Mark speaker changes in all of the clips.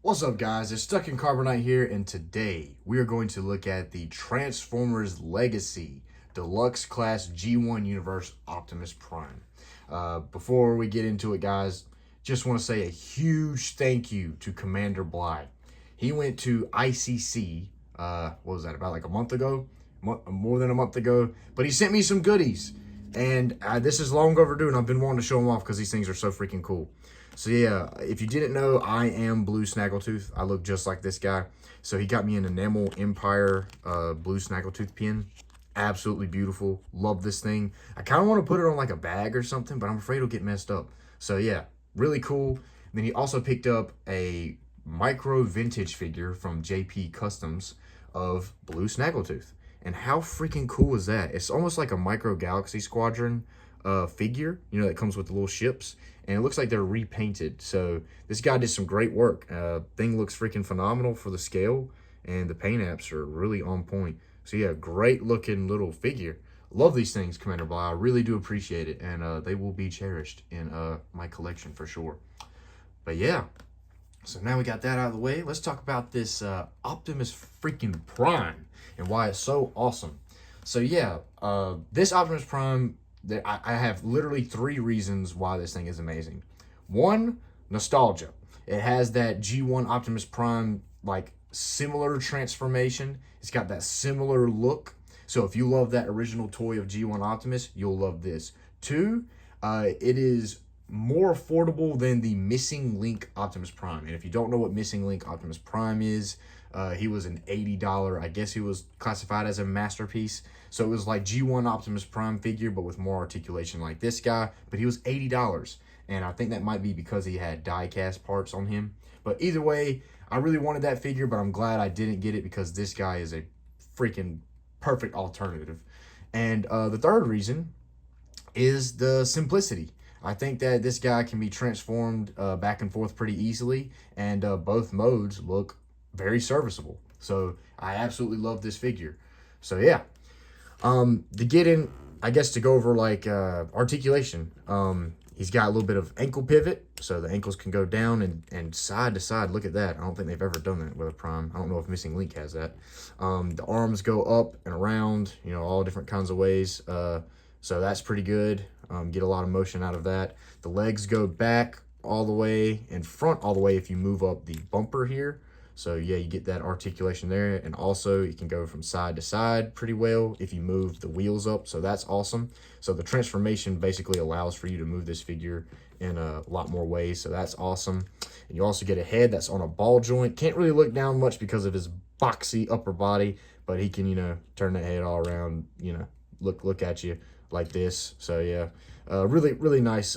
Speaker 1: What's up, guys? It's Stuck in Carbonite here, and today we are going to look at the Transformers Legacy Deluxe Class G1 Universe Optimus Prime. Before we get into it, guys, just want to say a huge thank you to Commander Bly. He went to ICC, what was that, about like a month ago? More than a month ago, but he sent me some goodies, and this is long overdue, and I've been wanting to show them off because these things are so freaking cool. So yeah, if you didn't know, I am Blue Snaggletooth. I look just like this guy. So he got me an Enamel Empire Blue Snaggletooth pin. Absolutely beautiful. Love this thing. I kind of want to put it on like a bag or something, but I'm afraid it'll get messed up. So yeah, really cool. And then he also picked up a micro vintage figure from JP Customs of Blue Snaggletooth. And how freaking cool is that? It's almost like a Micro Galaxy Squadron figure, you know, that comes with the little ships, and it looks like they're repainted. So this guy did some great work. Thing looks freaking phenomenal for the scale, and the paint apps are really on point. So yeah, great looking little figure. Love these things, Commander Bly. I really do appreciate it, and they will be cherished in my collection for sure. But yeah, so now we got that out of the way, let's talk about this Optimus freaking Prime and why it's so awesome. So yeah, this Optimus Prime, I have literally 3 reasons why this thing is amazing. 1, nostalgia. It has that G1 Optimus Prime, like, similar transformation. It's got that similar look. So if you love that original toy of G1 Optimus, you'll love this. 2, it is more affordable than the Missing Link Optimus Prime. And if you don't know what Missing Link Optimus Prime is, he was an $80, I guess he was classified as a masterpiece. So it was like G1 Optimus Prime figure, but with more articulation like this guy. But he was $80. And I think that might be because he had die-cast parts on him. But either way, I really wanted that figure, but I'm glad I didn't get it because this guy is a freaking perfect alternative. And the third reason is the simplicity. I think that this guy can be transformed back and forth pretty easily, and both modes look very serviceable. So I absolutely love this figure. So yeah, to get in, I guess to go over like articulation, he's got a little bit of ankle pivot, so the ankles can go down and side to side. Look at that. I don't think they've ever done that with a Prime. I don't know if Missing Link has that. The arms go up and around, you know, all different kinds of ways. So that's pretty good. Get a lot of motion out of that. The legs go back all the way and front all the way if you move up the bumper here. So yeah, you get that articulation there. And also you can go from side to side pretty well if you move the wheels up. So that's awesome. So the transformation basically allows for you to move this figure in a lot more ways. So that's awesome. And you also get a head that's on a ball joint. Can't really look down much because of his boxy upper body, but he can, you know, turn that head all around, you know, look at you like this. So yeah, really nice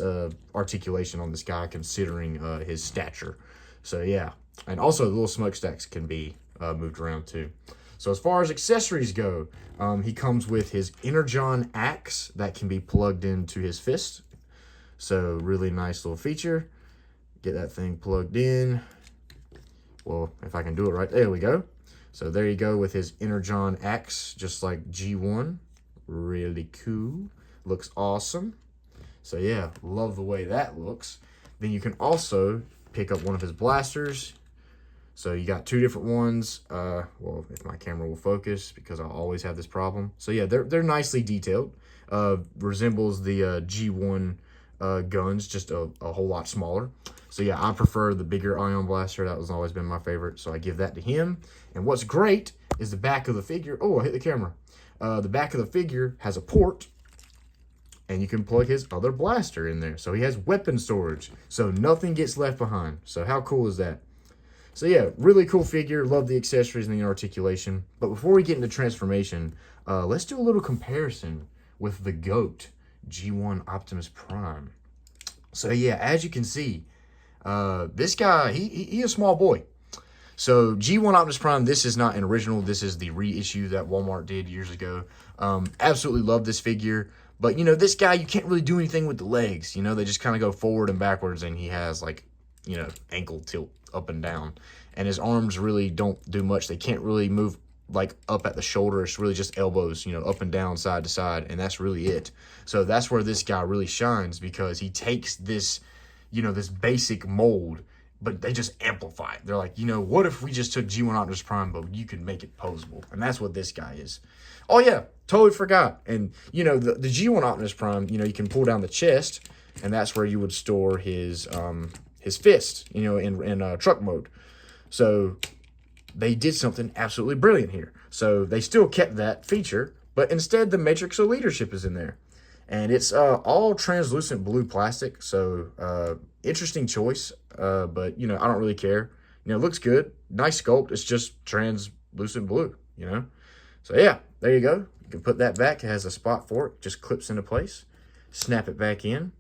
Speaker 1: articulation on this guy considering his stature. So yeah, and also the little smokestacks can be moved around too. So as far as accessories go, he comes with his Energon axe that can be plugged into his fist. So really nice little feature. Get that thing plugged in. Well, if I can do it right, there we go. So there you go with his Energon axe, just like G1. Really cool. Looks awesome. So yeah, love the way that looks. Then you can also pick up one of his blasters. So you got 2 different ones. Well, if my camera will focus, because I'll always have this problem. So yeah, they're nicely detailed. Resembles the G1 guns, just a whole lot smaller. So yeah, I prefer the bigger ion blaster. That has always been my favorite. So I give that to him. And what's great is the back of the figure. Oh, I hit the camera. The back of the figure has a port, and you can plug his other blaster in there. So he has weapon storage, so nothing gets left behind. So how cool is that? So yeah, really cool figure. Love the accessories and the articulation. But before we get into transformation, let's do a little comparison with the GOAT, G1 Optimus Prime. So yeah, as you can see, this guy, he a small boy. So G1 Optimus Prime, this is not an original. This is the reissue that Walmart did years ago. Absolutely love this figure. But, you know, this guy, you can't really do anything with the legs. You know, they just kind of go forward and backwards, and he has, like, you know, ankle tilt up and down. And his arms really don't do much. They can't really move, like, up at the shoulder. It's really just elbows, you know, up and down, side to side, and that's really it. So that's where this guy really shines, because he takes this, you know, this basic mold but they just amplify it. They're like, you know, what if we just took G1 Optimus Prime, but you could make it posable? And that's what this guy is. Oh yeah, totally forgot. And you know, the G1 Optimus Prime, you know, you can pull down the chest, and that's where you would store his fist, you know, in truck mode. So they did something absolutely brilliant here. So they still kept that feature, but instead the Matrix of Leadership is in there. And it's all translucent blue plastic, so interesting choice, but, you know, I don't really care. You know, it looks good, nice sculpt, it's just translucent blue, you know? So yeah, there you go. You can put that back, it has a spot for it, just clips into place, snap it back in.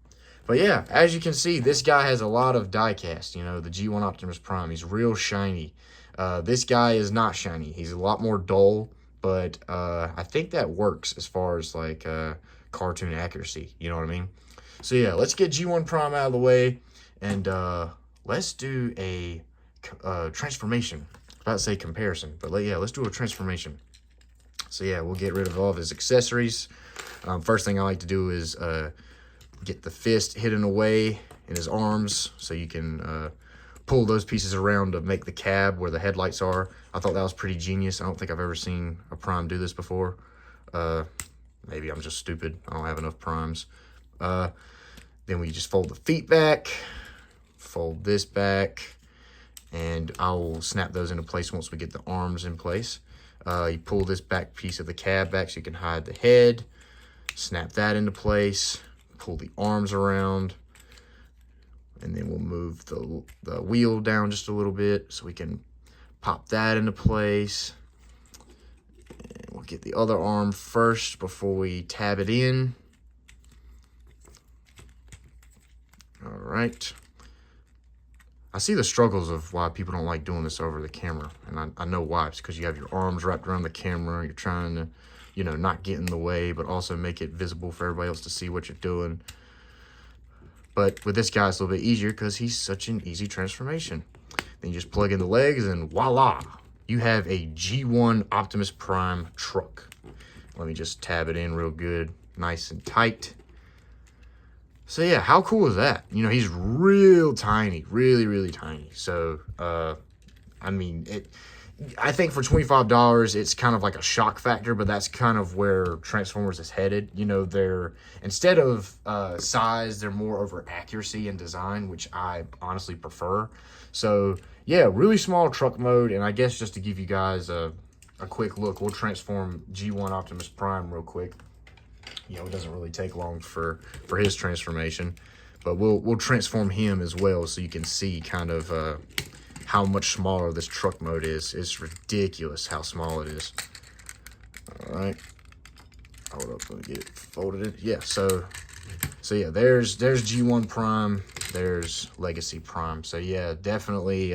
Speaker 1: But yeah, as you can see, this guy has a lot of die cast, you know, the G1 Optimus Prime, he's real shiny. This guy is not shiny, he's a lot more dull, but I think that works as far as like cartoon accuracy, you know what I mean? So yeah, let's get G1 Prime out of the way, and let's do a transformation. I was about to say comparison, but yeah, let's do a transformation. So yeah, we'll get rid of all of his accessories. First thing I like to do is get the fist hidden away in his arms, so you can pull those pieces around to make the cab where the headlights are. I thought that was pretty genius. I don't think I've ever seen a Prime do this before. Maybe I'm just stupid. I don't have enough Primes. Then we just fold the feet back, fold this back, and I will snap those into place once we get the arms in place. You pull this back piece of the cab back so you can hide the head, snap that into place, pull the arms around, and then we'll move the wheel down just a little bit so we can pop that into place. And we'll get the other arm first before we tab it in. All right. I see the struggles of why people don't like doing this over the camera, and I know why. It's because you have your arms wrapped around the camera. You're trying to, you know, not get in the way, but also make it visible for everybody else to see what you're doing. But with this guy, it's a little bit easier because he's such an easy transformation. Then you just plug in the legs, and voila, you have a G1 Optimus Prime truck. Let me just tab it in real good, nice and tight. So yeah, how cool is that? You know, he's real tiny, really, really tiny. So, I mean, I think for $25, it's kind of like a shock factor, but that's kind of where Transformers is headed. You know, they're, instead of size, they're more over accuracy and design, which I honestly prefer. So yeah, really small truck mode. And I guess just to give you guys a quick look, we'll transform G1 Optimus Prime real quick. You know, it doesn't really take long for his transformation, but we'll transform him as well so you can see kind of how much smaller this truck mode is. It's ridiculous how small it is. All right, hold up, let me get it folded in. Yeah, so yeah, there's G1 Prime, there's Legacy Prime. So yeah, definitely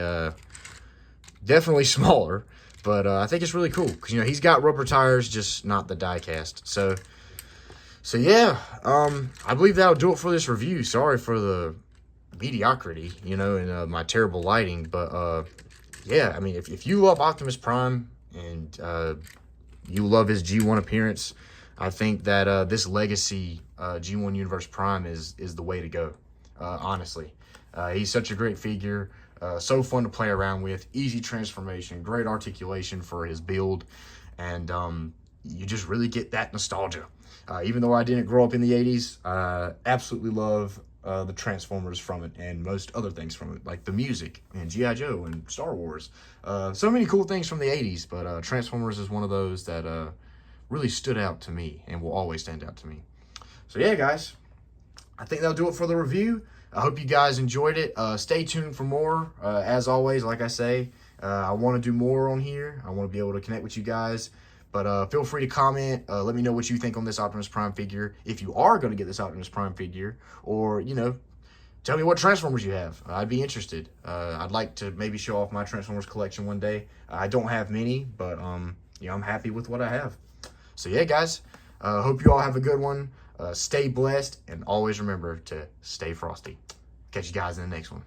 Speaker 1: smaller, but I think it's really cool because, you know, he's got rubber tires, just not the die cast. So yeah, I believe that'll do it for this review. Sorry for the mediocrity, you know, and my terrible lighting. But yeah, I mean, if you love Optimus Prime and you love his G1 appearance, I think that this Legacy G1 Universe Prime is the way to go, honestly. He's such a great figure, so fun to play around with, easy transformation, great articulation for his build, and you just really get that nostalgia. Even though I didn't grow up in the 80s, absolutely love the Transformers from it and most other things from it, like the music and G.I. Joe and Star Wars. So many cool things from the 80s, but Transformers is one of those that really stood out to me and will always stand out to me. So yeah, guys, I think that'll do it for the review. I hope you guys enjoyed it. Stay tuned for more. As always, like I say, I want to do more on here. I want to be able to connect with you guys. But feel free to comment. Let me know what you think on this Optimus Prime figure. If you are going to get this Optimus Prime figure, or, you know, tell me what Transformers you have. I'd be interested. I'd like to maybe show off my Transformers collection one day. I don't have many, but yeah, I'm happy with what I have. So yeah, guys, hope you all have a good one. Stay blessed, and always remember to stay frosty. Catch you guys in the next one.